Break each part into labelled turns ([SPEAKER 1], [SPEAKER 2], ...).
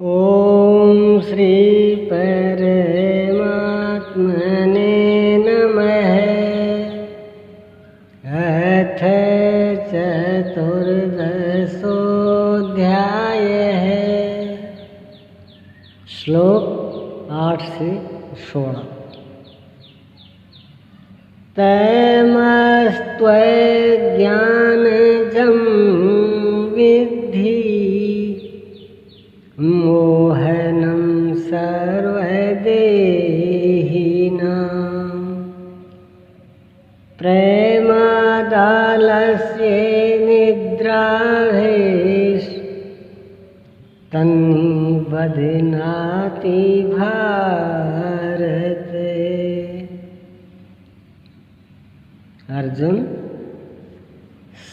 [SPEAKER 1] ओम श्री परमात्मने नमः। अथ चतुर्दशोऽध्यायः। श्लोक 8 से 16। तमस्त्वज्ञानजं विद्धि मोहनं सर्वदेहिनां प्रेमादालस्य निद्राभेश तन्निबध्नाति भारत। अर्जुन,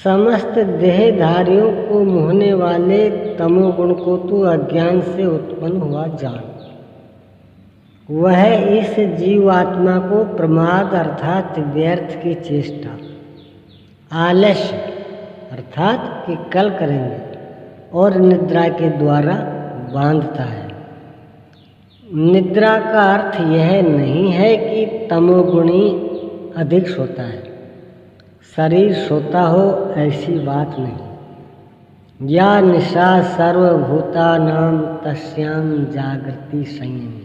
[SPEAKER 1] समस्त देहधारियों को मोहने वाले तमोगुण को तू अज्ञान से उत्पन्न हुआ जान। वह इस जीवात्मा को प्रमाद अर्थात व्यर्थ की चेष्टा, आलस्य अर्थात कि कल करेंगे और निद्रा के द्वारा बांधता है। निद्रा का अर्थ यह नहीं है कि तमोगुणी अधिक सोता है, शरीर सोता हो, ऐसी बात नहीं। या निशा सर्वभूतानां तस्याम जागृति संयमी।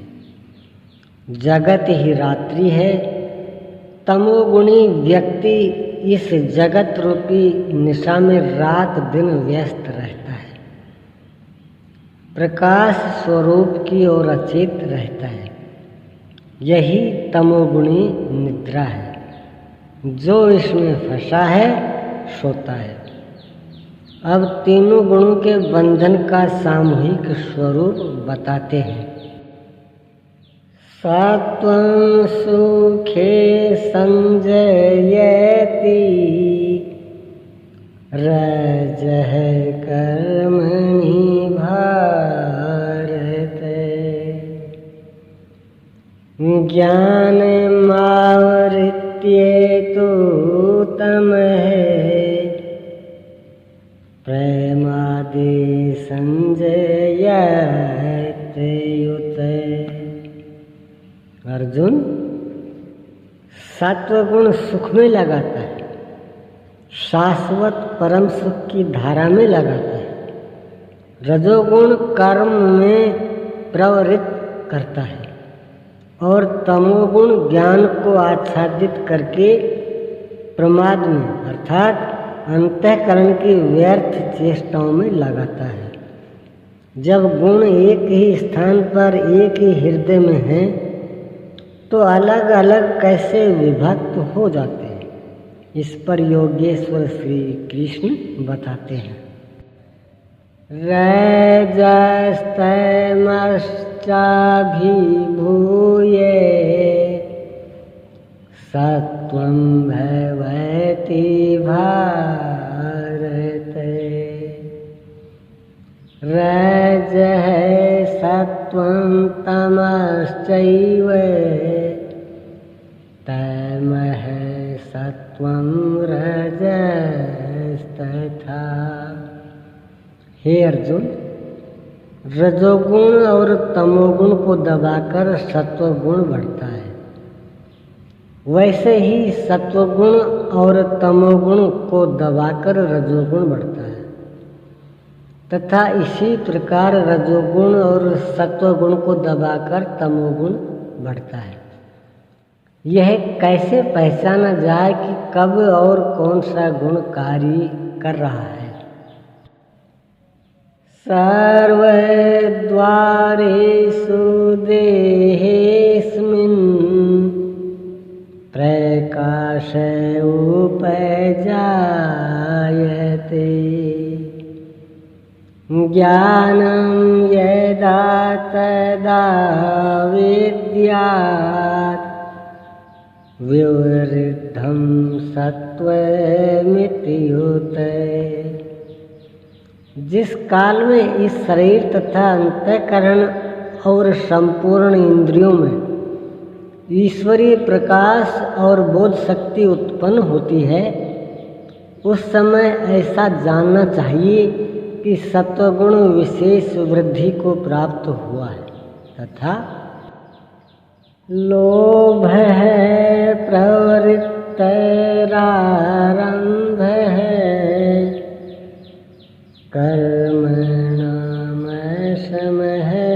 [SPEAKER 1] जगत ही रात्रि है। तमोगुणी व्यक्ति इस जगत रूपी निशा में रात दिन व्यस्त रहता है, प्रकाश स्वरूप की ओर अचेत रहता है। यही तमोगुणी निद्रा है। जो इसमें फंसा है सोता है। अब तीनों गुणों के बंधन का सामूहिक स्वरूप बताते हैं। सत्वं सुखे संजयति रजः कर्मणि भारत। ज्ञानमावृत्य तमः प्रेमादि संजयत युत। अर्जुन, सत्वगुण सुख में लगाता है, शाश्वत परम सुख की धारा में लगाता है। रजोगुण कर्म में प्रवृत्त करता है और तमोगुण ज्ञान को आच्छादित करके प्रमाद में अर्थात अंतःकरण की व्यर्थ चेष्टाओं में लगाता है। जब गुण एक ही स्थान पर एक ही हृदय में हैं, तो अलग अलग कैसे विभक्त हो जाते हैं? इस पर योगेश्वर श्री कृष्ण बताते हैं। रजस्तमश्चाभिभूय सत्वं भवति भारत। रजः सत्वं तमश्चैव तमः सत्वं रजस्तथा। हे अर्जुन, रजोगुण और तमोगुण को दबाकर सत्वगुण बढ़ता है। वैसे ही सत्वगुण और तमोगुण को दबाकर रजोगुण बढ़ता है तथा इसी प्रकार रजोगुण और सत्वगुण को दबाकर तमोगुण बढ़ता है। यह कैसे पहचाना जाए कि कब और कौन सा गुण कार्य कर रहा है? सर्वद्वारेषु देहेऽस्मिन् प्रकाश उपजायते ज्ञानं यदा तदा विद्यात् विवृद्धं सत्वमिति उच्यते। जिस काल में इस शरीर तथा अंतःकरण और संपूर्ण इंद्रियों में ईश्वरीय प्रकाश और बोध शक्ति उत्पन्न होती है, उस समय ऐसा जानना चाहिए कि सत्वगुण विशेष वृद्धि को प्राप्त हुआ है तथा लोभ है प्रवृत्तैरारंभ है कर्मणाम शम है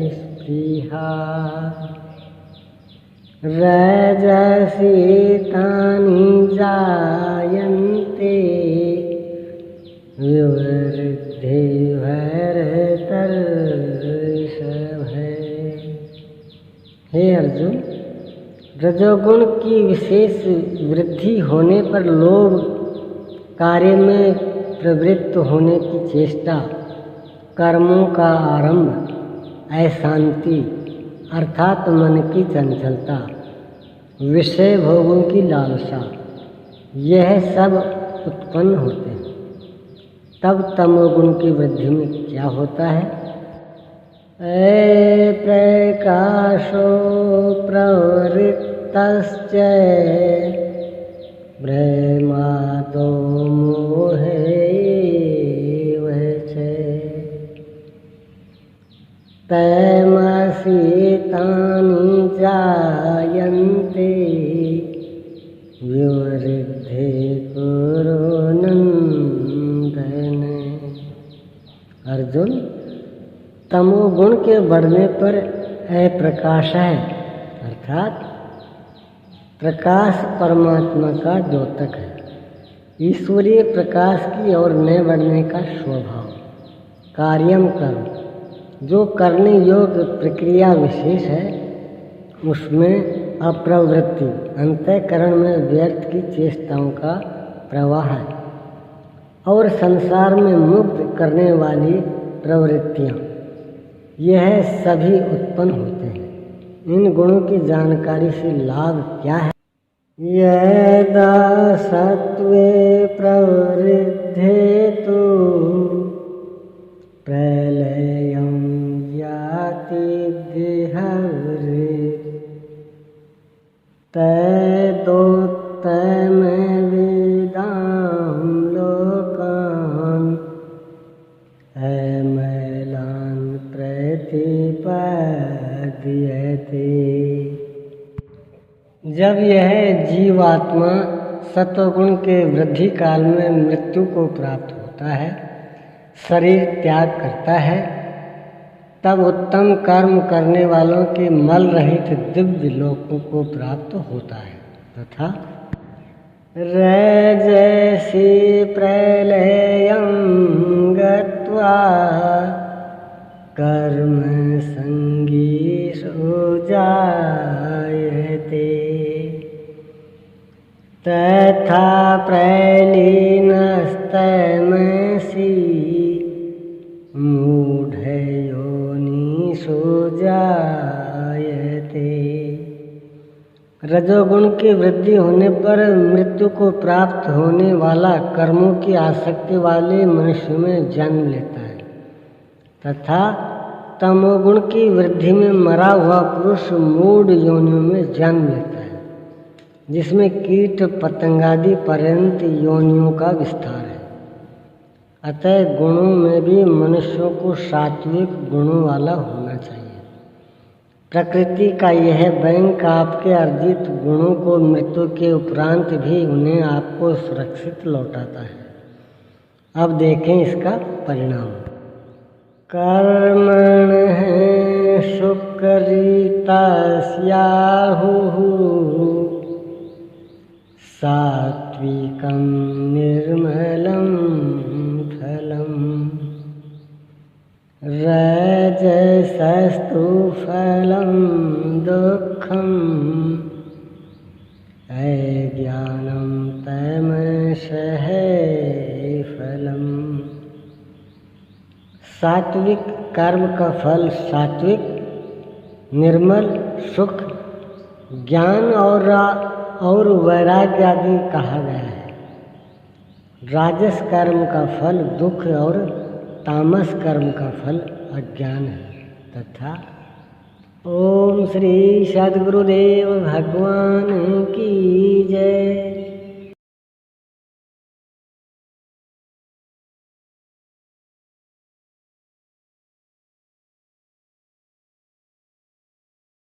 [SPEAKER 1] स्पृहा रजसी तानि जायन्ते विवृद्धि हे अर्जुन, रजोगुण की विशेष वृद्धि होने पर लोभ, कार्य में प्रवृत्त होने की चेष्टा, कर्मों का आरंभ, अशांति अर्थात मन की चंचलता, विषय भोगों की लालसा, यह सब उत्पन्न होते हैं। तब तमोगुण की वृद्धि में क्या होता है? प्रकाशो प्रवृत्तश्च ब्रह्मादो मोहेव च तमसि तानि जायन्ते विवृद्धे कुरु नन्दन। अर्जुन, तमोगुण के बढ़ने पर अप्रकाश है, अर्थात प्रकाश परमात्मा का द्योतक है। ईश्वरीय प्रकाश की ओर न बढ़ने का स्वभाव। कार्यम कर्म, जो करने योग्य प्रक्रिया विशेष है उसमें अप्रवृत्ति, अंतःकरण में व्यर्थ की चेष्टाओं का प्रवाह है, और संसार में मुक्त करने वाली प्रवृत्तियाँ, यह सभी उत्पन्न होते हैं। इन गुणों की जानकारी से लाभ क्या है? यदा सत्वे प्रवृद्धे तु प्रलयं याति देहवृत् तदोत्तमवेदां लोकान् अमलान् प्रतिपद्यते। जब यह जीवात्मा सत्वगुण के वृद्धि काल में मृत्यु को प्राप्त होता है, शरीर त्याग करता है, तब उत्तम कर्म करने वालों के मल रहित दिव्य लोकों को प्राप्त होता है तथा रजसी प्रलयं गत्वा कर्म संगीषु जायते तथा प्रलीनस्तमसि मूढ़योनिषु जायते। रजोगुण की वृद्धि होने पर मृत्यु को प्राप्त होने वाला कर्मों की आसक्ति वाले मनुष्य में जन्म लेता है तथा तमोगुण की वृद्धि में मरा हुआ पुरुष मूढ़ योनियों में जन्म लेता है, जिसमें कीट पतंगादि पर्यंत योनियों का विस्तार है। अतः गुणों में भी मनुष्यों को सात्विक गुणों वाला होना चाहिए। प्रकृति का यह बैंक आपके अर्जित गुणों को मृत्यु के उपरांत भी उन्हें आपको सुरक्षित लौटाता है। अब देखें इसका परिणाम। कर्मण सुकृतस्याहुः सात्विकं निर्मलं फलम् रजसस्तु फलं दुःखम् अज्ञानं तमसः फलम्। सात्विक कर्म का फल सात्विक, निर्मल, सुख, ज्ञान और वैराग्य आदि कहा गया है। राजस कर्म का फल दुख और तामस कर्म का फल अज्ञान है तथा ओम श्री सद्गुरुदेव भगवान की जय।